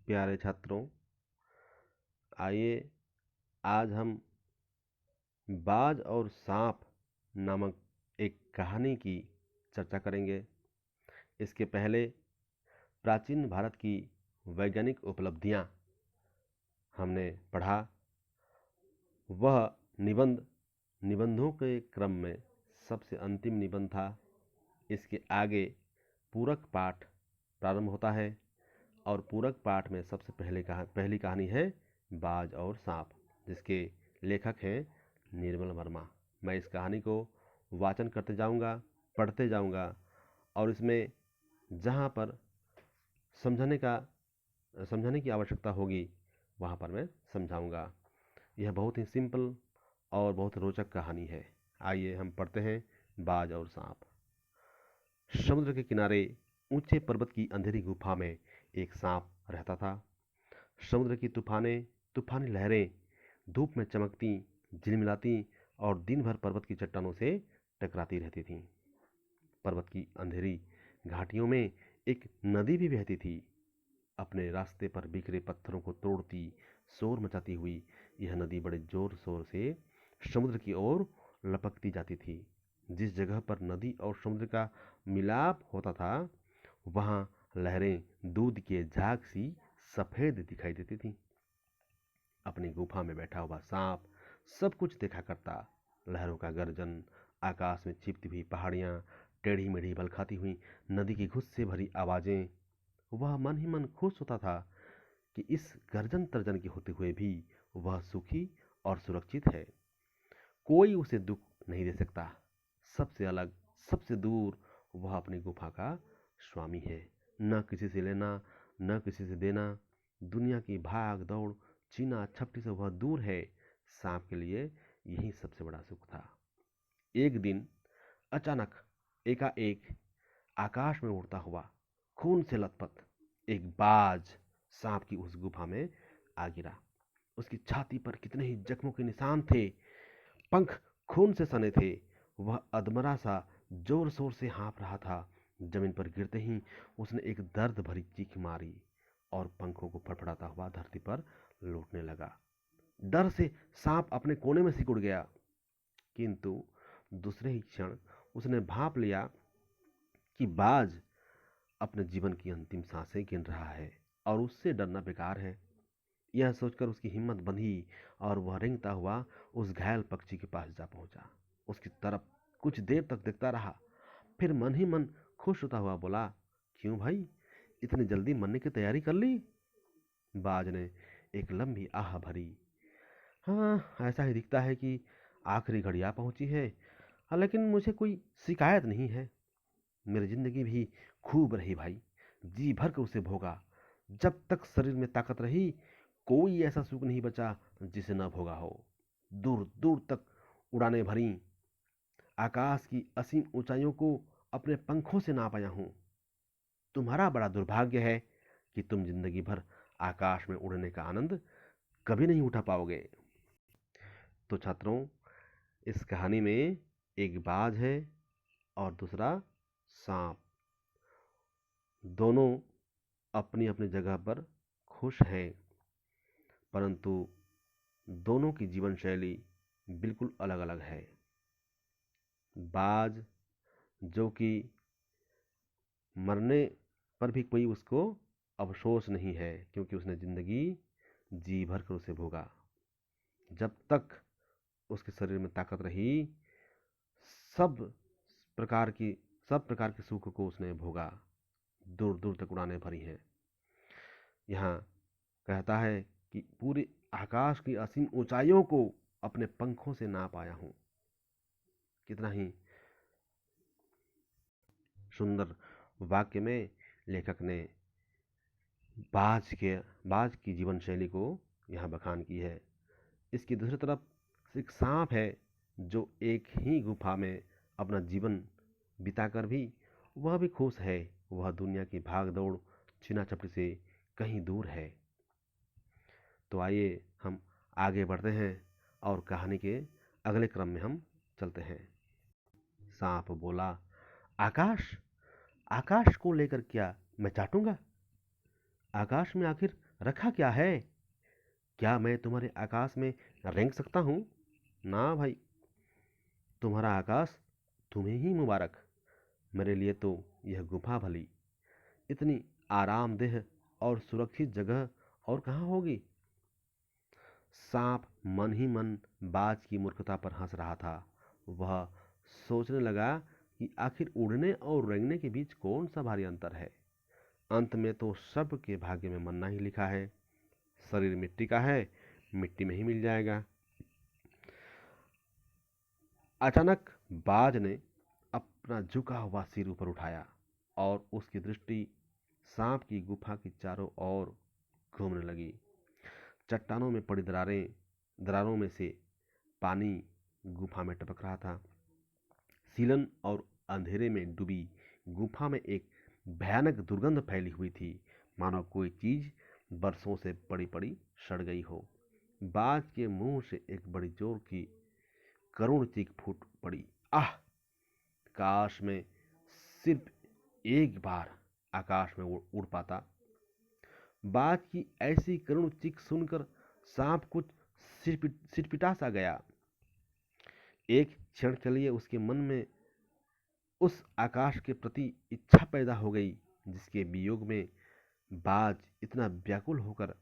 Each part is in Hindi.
प्यारे छात्रों, आइए आज हम बाज और सांप नामक एक कहानी की चर्चा करेंगे। इसके पहले प्राचीन भारत की वैज्ञानिक उपलब्धियां हमने पढ़ा। वह निबंधों के क्रम में सबसे अंतिम निबंध था। इसके आगे पूरक पाठ प्रारंभ होता है और पूरक पाठ में सबसे पहली कहानी है बाज और सांप, जिसके लेखक हैं निर्मल वर्मा। मैं इस कहानी को वाचन करते जाऊंगा, पढ़ते जाऊंगा और इसमें जहां पर समझाने की आवश्यकता होगी वहां पर मैं समझाऊंगा। यह बहुत ही सिंपल और बहुत रोचक कहानी है। आइए हम पढ़ते हैं बाज और सांप। समुद्र के किनारे ऊंचे पर्वत की अंधेरी गुफा में एक सांप रहता था। समुद्र की तूफानी लहरें धूप में चमकती, झिलमिलाती और दिन भर पर्वत की चट्टानों से टकराती रहती थीं। पर्वत की अंधेरी घाटियों में एक नदी भी बहती थी। अपने रास्ते पर बिखरे पत्थरों को तोड़ती, शोर मचाती हुई यह नदी बड़े जोर शोर से समुद्र की ओर लपकती जाती थी। जिस जगह पर नदी और समुद्र का मिलाप होता था, वहां लहरें दूध के झाग सी सफेद दिखाई देती थीं। अपनी गुफा में बैठा हुआ सांप सब कुछ देखा करता। लहरों का गर्जन, आकाश में छिपती हुई पहाड़ियां, टेढ़ी मेढ़ी बल खाती हुई नदी की घुस से भरी आवाजें। वह मन ही मन खुश होता था कि इस गर्जन तर्जन के होते हुए भी वह सुखी और सुरक्षित है। कोई उसे दुख नहीं दे सकता। सबसे अलग, सबसे दूर वह अपनी गुफा का स्वामी है। न किसी से लेना, न किसी से देना। दुनिया की भाग दौड़, चीना छपटी से वह दूर है। सांप के लिए यही सबसे बड़ा सुख था। एक दिन अचानक एकाएक आकाश में उड़ता हुआ, खून से लथपथ एक बाज सांप की उस गुफा में आ गिरा। उसकी छाती पर कितने ही जख्मों के निशान थे, पंख खून से सने थे। वह अधमरा सा जोर शोर से हाँफ रहा था। जमीन पर गिरते ही उसने एक दर्द भरी चीख मारी और पंखों को फड़फड़ाता हुआ धरती पर लौटने लगा। डर से सांप अपने कोने में सिकुड़ गया, किंतु दूसरे ही क्षण उसने भांप लिया कि बाज अपने जीवन की अंतिम सांसें गिन रहा है और उससे डरना बेकार है। यह सोचकर उसकी हिम्मत बंधी और वह रेंगता हुआ उस घायल पक्षी के पास जा पहुंचा। उसकी तरफ कुछ देर तक देखता रहा, फिर मन ही मन खुश होता हुआ बोला, क्यों भाई, इतनी जल्दी मरने की तैयारी कर ली? बाज ने एक लंबी आह भरी। हाँ, ऐसा ही दिखता है कि आखिरी घड़ी आ पहुंची है, लेकिन मुझे कोई शिकायत नहीं है। मेरी जिंदगी भी खूब रही भाई, जी भर कर उसे भोगा। जब तक शरीर में ताकत रही, कोई ऐसा सुख नहीं बचा जिसे न भोगा हो। दूर दूर तक उड़ानें भरी, आकाश की असीम ऊंचाइयों को अपने पंखों से नाप आया हूं। तुम्हारा बड़ा दुर्भाग्य है कि तुम जिंदगी भर आकाश में उड़ने का आनंद कभी नहीं उठा पाओगे। तो छात्रों, इस कहानी में एक बाज है और दूसरा सांप। दोनों अपनी अपनी जगह पर खुश हैं, परंतु दोनों की जीवन शैली बिल्कुल अलग अलग है। बाज जो कि मरने पर भी कोई उसको अफसोस नहीं है, क्योंकि उसने जिंदगी जी भर कर उसे भोगा। जब तक उसके शरीर में ताकत रही, सब प्रकार की सब प्रकार के सुख को उसने भोगा। दूर दूर तक उड़ानें भरी हैं। यहाँ कहता है कि पूरे आकाश की असीम ऊंचाइयों को अपने पंखों से नाप आया हूं। कितना ही सुंदर वाक्य में लेखक ने बाज की जीवन शैली को यहाँ बखान की है। इसकी दूसरी तरफ एक सांप है जो एक ही गुफा में अपना जीवन बिताकर भी वह भी खुश है। वह दुनिया की भाग दौड़, छीना झपटी से कहीं दूर है। तो आइए हम आगे बढ़ते हैं और कहानी के अगले क्रम में हम चलते हैं। सांप बोला, आकाश, आकाश को लेकर क्या मैं चाटूंगा? आकाश में आखिर रखा क्या है? क्या मैं तुम्हारे आकाश में रेंग सकता हूँ? ना भाई, तुम्हारा आकाश तुम्हें ही मुबारक। मेरे लिए तो यह गुफा भली, इतनी आरामदेह और सुरक्षित जगह और कहाँ होगी। सांप मन ही मन बाज की मूर्खता पर हंस रहा था। वह सोचने लगा कि आखिर उड़ने और रेंगने के बीच कौन सा भारी अंतर है। अंत में तो सब के भाग्य में मरना ही लिखा है। शरीर मिट्टी का है, मिट्टी में ही मिल जाएगा। अचानक बाज ने अपना झुका हुआ सिर ऊपर उठाया और उसकी दृष्टि सांप की गुफा की चारों ओर घूमने लगी। चट्टानों में पड़ी दरारों में से पानी गुफा में टपक रहा था। सीलन और अंधेरे में डूबी गुफा में एक भयानक दुर्गंध फैली हुई थी, मानो कोई चीज बरसों से पड़ी पड़ी सड़ गई हो। बाज के मुंह से एक बड़ी जोर की करुण चीख फूट पड़ी। आह! काश मैं सिर्फ एक बार आकाश में उड़ पाता। बाज की ऐसी करुण चीख सुनकर सांप कुछ सिरपिटा सा गया। एक क्षण के लिए उसके मन में उस आकाश के प्रति इच्छा पैदा हो गई जिसके वियोग में बाज इतना व्याकुल होकर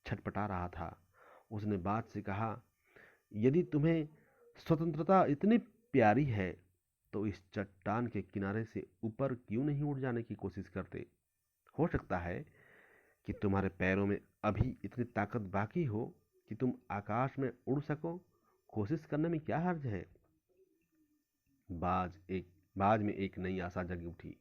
छटपटा रहा था। उसने बाज से कहा, यदि तुम्हें स्वतंत्रता इतनी प्यारी है तो इस चट्टान के किनारे से ऊपर क्यों नहीं उड़ जाने की कोशिश करते। हो सकता है कि तुम्हारे पैरों में अभी इतनी ताकत बाकी हो कि तुम आकाश में उड़ सको। कोशिश करने में क्या हर्ज है। बाज में एक नई आशा जगी उठी।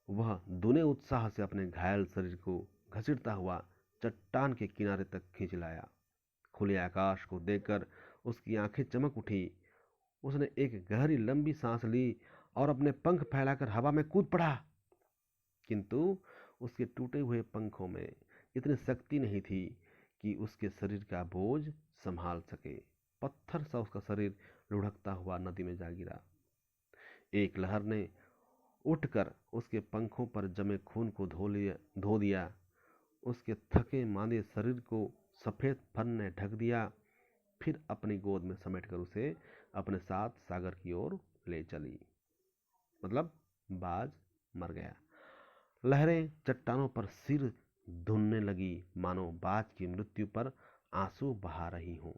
वह दूने उत्साह से अपने घायल शरीर को घसीटता हुआ चट्टान के किनारे तक खींच लाया। खुले आकाश को देखकर उसकी आंखें चमक उठी। उसने एक गहरी लंबी सांस ली और अपने पंख फैलाकर हवा में कूद पड़ा। किंतु उसके टूटे हुए पंखों में इतनी शक्ति नहीं थी कि उसके शरीर का बोझ संभाल सके। पत्थर सा उसका शरीर लुढ़कता हुआ नदी में जा गिरा। एक लहर ने उठकर उसके पंखों पर जमे खून को धो दिया। उसके थके मांदे शरीर को सफेद फन ने ढक दिया, फिर अपनी गोद में समेटकर उसे अपने साथ सागर की ओर ले चली। मतलब बाज मर गया। लहरें चट्टानों पर सिर धुनने लगी, मानो बाज की मृत्यु पर आंसू बहा रही हों।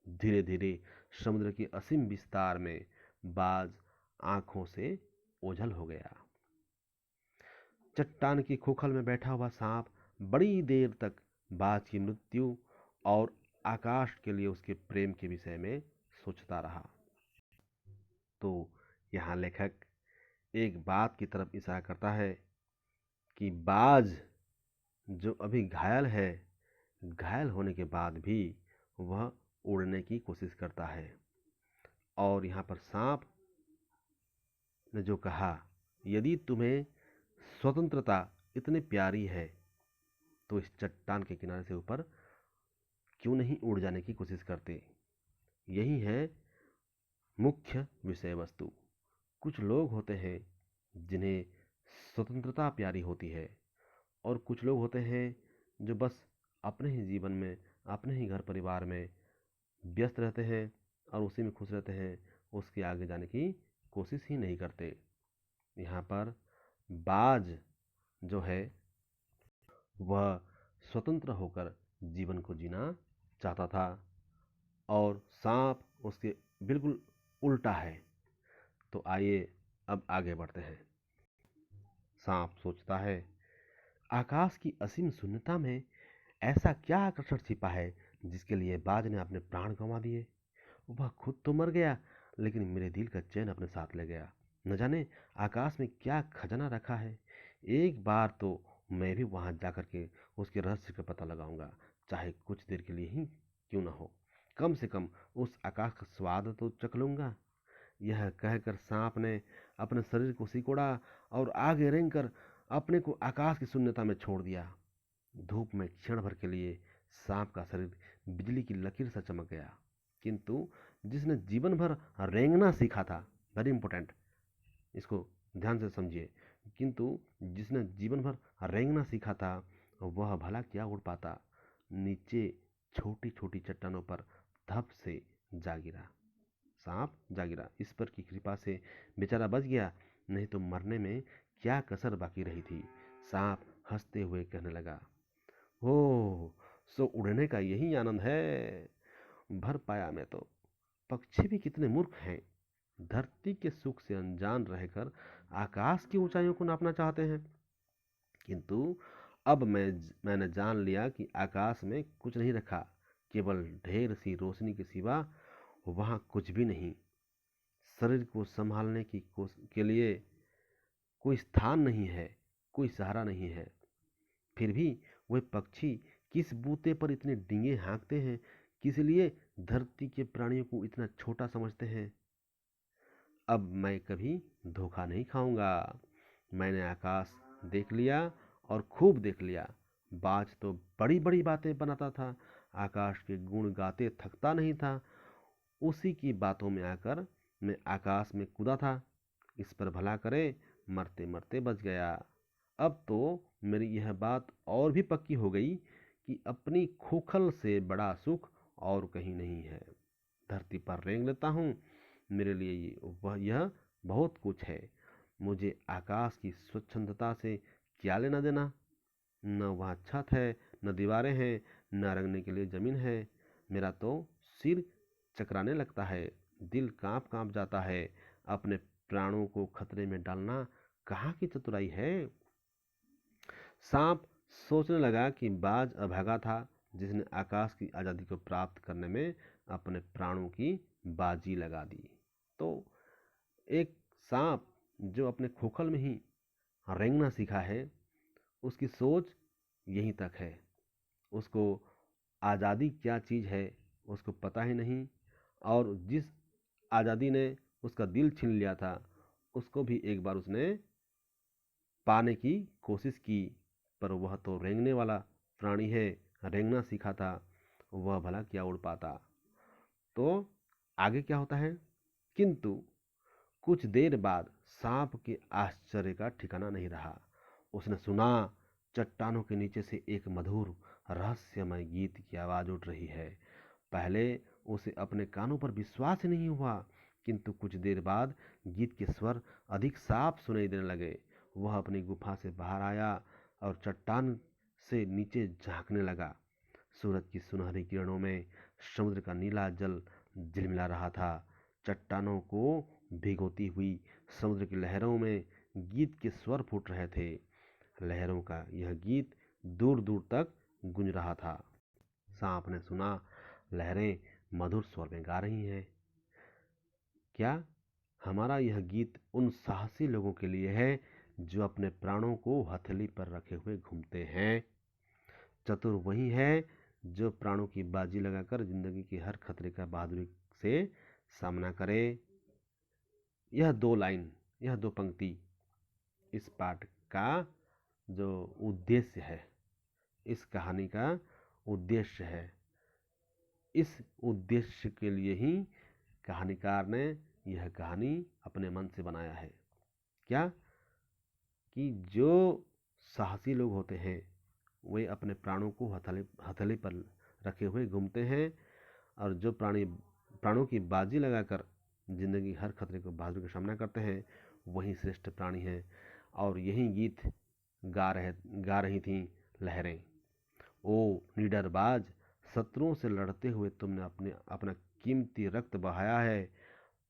धीरे धीरे समुद्र के असीम विस्तार में बाज आंखों से ओझल हो गया। चट्टान की खोखल में बैठा हुआ सांप बड़ी देर तक बाज की मृत्यु और आकाश के लिए उसके प्रेम के विषय में सोचता रहा। तो यहाँ लेखक एक बात की तरफ इशारा करता है कि बाज जो अभी घायल है, घायल होने के बाद भी वह उड़ने की कोशिश करता है। और यहाँ पर सांप ने जो कहा, यदि तुम्हें स्वतंत्रता इतनी प्यारी है तो इस चट्टान के किनारे से ऊपर क्यों नहीं उड़ जाने की कोशिश करते। यही है मुख्य विषय वस्तु। कुछ लोग होते हैं जिन्हें स्वतंत्रता प्यारी होती है और कुछ लोग होते हैं जो बस अपने ही जीवन में, अपने ही घर परिवार में व्यस्त रहते हैं और उसी में खुश रहते हैं, उसके आगे जाने की कोशिश ही नहीं करते। यहाँ पर बाज जो है वह स्वतंत्र होकर जीवन को जीना चाहता था और सांप उसके बिल्कुल उल्टा है। तो आइए अब आगे बढ़ते हैं। सांप सोचता है, आकाश की असीम शून्यता में ऐसा क्या आकर्षण छिपा है जिसके लिए बाज ने अपने प्राण गंवा दिए। वह खुद तो मर गया लेकिन मेरे दिल का चैन अपने साथ ले गया। न जाने आकाश में क्या खजाना रखा है। एक बार तो मैं भी वहां जाकर के उसके रहस्य का पता लगाऊंगा, चाहे कुछ देर के लिए ही क्यों ना हो। कम से कम उस आकाश का स्वाद तो चख लूंगा। यह कहकर सांप ने अपने शरीर को सिकोड़ा और आगे रेंग कर अपने को आकाश की शून्यता में छोड़ दिया। धूप में क्षण भर के लिए सांप का शरीर बिजली की लकीर सा चमक गया। किंतु जिसने जीवन भर रेंगना सीखा था, वेरी इंपॉर्टेंट, इसको ध्यान से समझिए, किंतु जिसने जीवन भर रेंगना सीखा था वह भला क्या उड़ पाता। नीचे छोटी छोटी चट्टानों पर धप से जा गिरा। सांप जा गिरा। ईश्वर की कृपा से बेचारा बच गया, नहीं तो मरने में क्या कसर बाकी रही थी। सांप हंसते हुए कहने लगा, ओह, सो उड़ने का यही आनंद है। भर पाया मैं तो। पक्षी भी कितने मूर्ख हैं। धरती के सुख से अनजान रहकर आकाश की ऊंचाइयों को नापना चाहते हैं। किंतु अब मैंने जान लिया कि आकाश में कुछ नहीं रखा, केवल ढेर सी रोशनी के सिवा वहां कुछ भी नहीं। शरीर को संभालने के लिए कोई स्थान नहीं है, कोई सहारा नहीं है। फिर भी वे पक्षी किस बूते पर इतने डींगे हाँकते हैं, किस लिए धरती के प्राणियों को इतना छोटा समझते हैं। अब मैं कभी धोखा नहीं खाऊंगा। मैंने आकाश देख लिया और खूब देख लिया। बाज तो बड़ी बड़ी बातें बनाता था, आकाश के गुण गाते थकता नहीं था। उसी की बातों में आकर मैं आकाश में कूदा था। इस पर भला करे मरते मरते बच गया। अब तो मेरी यह बात और भी पक्की हो गई कि अपनी खोखल से बड़ा सुख और कहीं नहीं है। धरती पर रेंग लेता हूँ, मेरे लिए यह बहुत कुछ है। मुझे आकाश की स्वच्छंदता से क्या लेना देना। न वहाँ छत है, न दीवारें हैं, न रंगने के लिए जमीन है। मेरा तो सिर चकराने लगता है, दिल कांप कांप जाता है। अपने प्राणों को खतरे में डालना कहाँ की चतुराई है। सांप सोचने लगा कि बाज अभागा था, जिसने आकाश की आज़ादी को प्राप्त करने में अपने प्राणों की बाजी लगा दी। तो एक सांप जो अपने खोखल में ही रेंगना सीखा है, उसकी सोच यहीं तक है। उसको आज़ादी क्या चीज़ है उसको पता ही नहीं, और जिस आज़ादी ने उसका दिल छीन लिया था, उसको भी एक बार उसने पाने की कोशिश की, पर वह तो रेंगने वाला प्राणी है, रेंगना सीखा था, वह भला क्या उड़ पाता। तो आगे क्या होता है। किंतु कुछ देर बाद सांप के आश्चर्य का ठिकाना नहीं रहा। उसने सुना चट्टानों के नीचे से एक मधुर रहस्यमय गीत की आवाज उठ रही है। पहले उसे अपने कानों पर विश्वास ही नहीं हुआ, किंतु कुछ देर बाद गीत के स्वर अधिक साफ सुनाई देने लगे। वह अपनी गुफा से बाहर आया और चट्टान से नीचे झांकने लगा। सूरज की सुनहरी किरणों में समुद्र का नीला जल झिलमिला रहा था। चट्टानों को भिगोती हुई समुद्र की लहरों में गीत के स्वर फूट रहे थे। लहरों का यह गीत दूर दूर तक गूंज रहा था। सांप ने सुना लहरें मधुर स्वर में गा रही हैं। क्या हमारा यह गीत उन साहसी लोगों के लिए है जो अपने प्राणों को हथेली पर रखे हुए घूमते हैं। चतुर वही है जो प्राणों की बाजी लगाकर जिंदगी के हर खतरे का बहादुरी से सामना करे। यह दो लाइन, यह दो पंक्ति इस पाठ का जो उद्देश्य है, इस कहानी का उद्देश्य है। इस उद्देश्य के लिए ही कहानीकार ने यह कहानी अपने मन से बनाया है। क्या कि जो साहसी लोग होते हैं वे अपने प्राणों को हथेली पर रखे हुए घूमते हैं, और जो प्राणों की बाजी लगाकर जिंदगी हर खतरे को बहादुरी का सामना करते हैं, वही श्रेष्ठ प्राणी हैं। और यही गीत गा रही थीं लहरें। ओ निडर बाज, शत्रुओं से लड़ते हुए तुमने अपना कीमती रक्त बहाया है,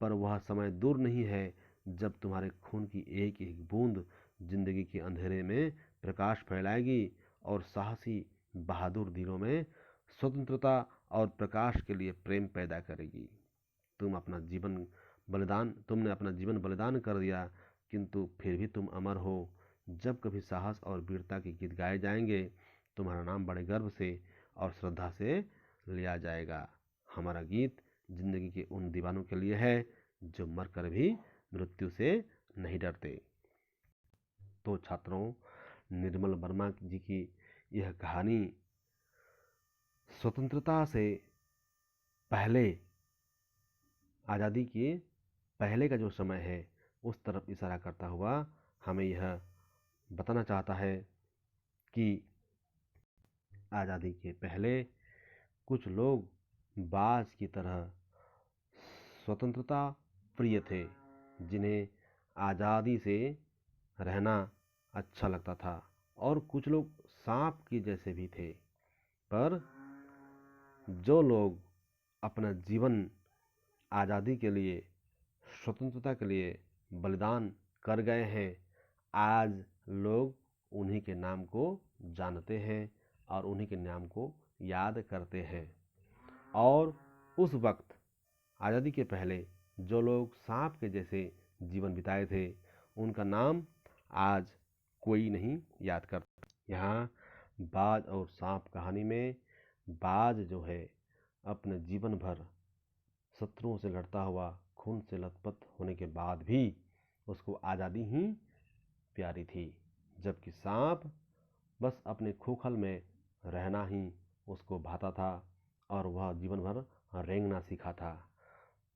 पर वह समय दूर नहीं है जब तुम्हारे खून की एक एक बूंद जिंदगी के अंधेरे में प्रकाश फैलाएगी और साहसी बहादुर दिलों में स्वतंत्रता और प्रकाश के लिए प्रेम पैदा करेगी। तुमने अपना जीवन बलिदान कर दिया, किंतु फिर भी तुम अमर हो। जब कभी साहस और वीरता के गीत गाए जाएंगे, तुम्हारा नाम बड़े गर्व से और श्रद्धा से लिया जाएगा। हमारा गीत जिंदगी के उन दीवानों के लिए है जो मरकर भी मृत्यु से नहीं डरते। तो छात्रों, निर्मल वर्मा जी की यह कहानी स्वतंत्रता से पहले, आज़ादी के पहले का जो समय है उस तरफ इशारा करता हुआ हमें यह बताना चाहता है कि आज़ादी के पहले कुछ लोग बाज की तरह स्वतंत्रता प्रिय थे, जिन्हें आज़ादी से रहना अच्छा लगता था, और कुछ लोग सांप के जैसे भी थे। पर जो लोग अपना जीवन आज़ादी के लिए, स्वतंत्रता के लिए बलिदान कर गए हैं, आज लोग उन्हीं के नाम को जानते हैं और उन्हीं के नाम को याद करते हैं। और उस वक्त आज़ादी के पहले जो लोग सांप के जैसे जीवन बिताए थे, उनका नाम आज कोई नहीं याद करता। यहाँ बाज और सांप कहानी में बाज जो है अपने जीवन भर शत्रुओं से लड़ता हुआ, खून से लथपथ होने के बाद भी उसको आज़ादी ही प्यारी थी, जबकि सांप बस अपने खोखल में रहना ही उसको भाता था और वह जीवन भर रेंगना सीखा था।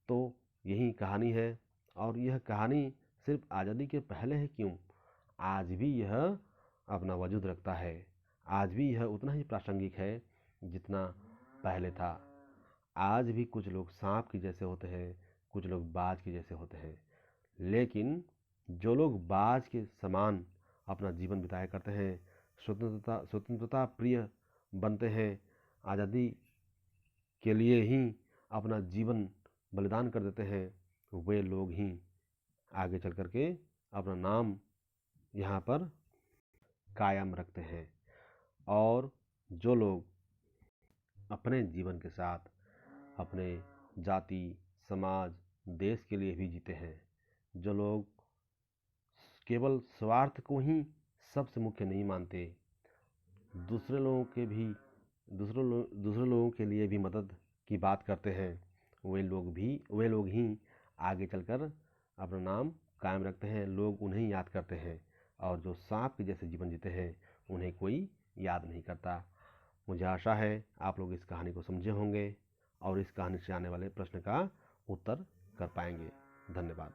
तो यही कहानी है, और यह कहानी सिर्फ आज़ादी के पहले है क्यों, आज भी यह अपना वजूद रखता है। आज भी यह उतना ही प्रासंगिक है जितना पहले था। आज भी कुछ लोग सांप के जैसे होते हैं, कुछ लोग बाज के जैसे होते हैं, लेकिन जो लोग बाज के समान अपना जीवन बिताया करते हैं, स्वतंत्रता प्रिय बनते हैं, आज़ादी के लिए ही अपना जीवन बलिदान कर देते हैं, वे लोग ही आगे चल कर के अपना नाम यहाँ पर कायम रखते हैं। और जो लोग अपने जीवन के साथ अपने जाति, समाज, देश के लिए भी जीते हैं, जो लोग केवल स्वार्थ को ही सबसे मुख्य नहीं मानते, दूसरे लोगों के लिए भी मदद की बात करते हैं, वे लोग ही आगे चलकर अपना नाम कायम रखते हैं। लोग उन्हें याद करते हैं, और जो सांप के जैसे जीवन जीते हैं उन्हें कोई याद नहीं करता। मुझे आशा है आप लोग इस कहानी को समझे होंगे और इस कहानी से आने वाले प्रश्न का उत्तर कर पाएंगे। धन्यवाद।